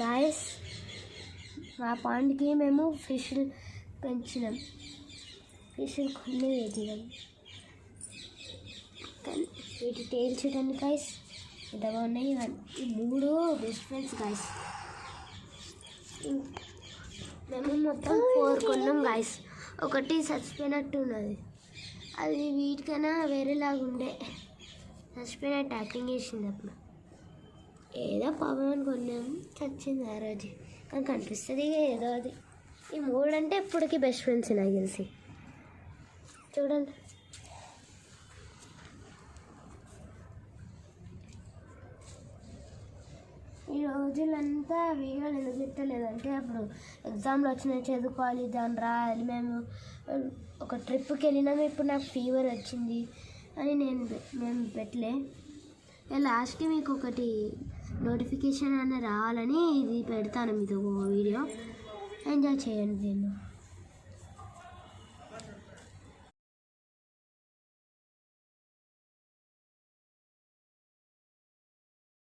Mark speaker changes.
Speaker 1: Guys మా పాండ్కి మేము ఫిష్లు పెంచినాం, ఫిష్లు కొన్ని వేసినాం. కానీ వీటి టేల్ చూడండి గాయస్ ఎంత బాగున్నాయి. ఈ 3 బెస్ట్ ఫ్రెండ్స్ గాయస్. మేము మొత్తం 4 కొన్నాం గాయస్. ఒకటి చచ్చిపోయినట్టు ఉన్నది, అది వీటికైనా వేరేలాగా ఉండే, చచ్చిపోయినట్టు యాక్టింగ్ చేసింది. అప్పుడు ఏదో పాపం కొన్నాము, చచ్చింది ఆ రోజు. కానీ కనిపిస్తుంది ఏదో అది. ఈ 3 అంటే ఇప్పటికీ బెస్ట్ ఫ్రెండ్స్ నాకు తెలిసి. చూడండి ఈ రోజులంతా వీడియోలు ఎందుకు పెట్టలేదంటే అప్పుడు ఎగ్జామ్లు వచ్చినాయి, చదువుకోవాలి, దాన్ని రాయాలి. మేము ఒక ట్రిప్కి వెళ్ళినాము, ఇప్పుడు నాకు ఫీవర్ వచ్చింది అని మేము పెట్టలే. లాస్ట్కి మీకు ఒకటి నోటిఫికేషన్ అన్న రావాలని ఇది పెడతాను, మీతో వీడియో ఎంజాయ్ చేయండి. నేను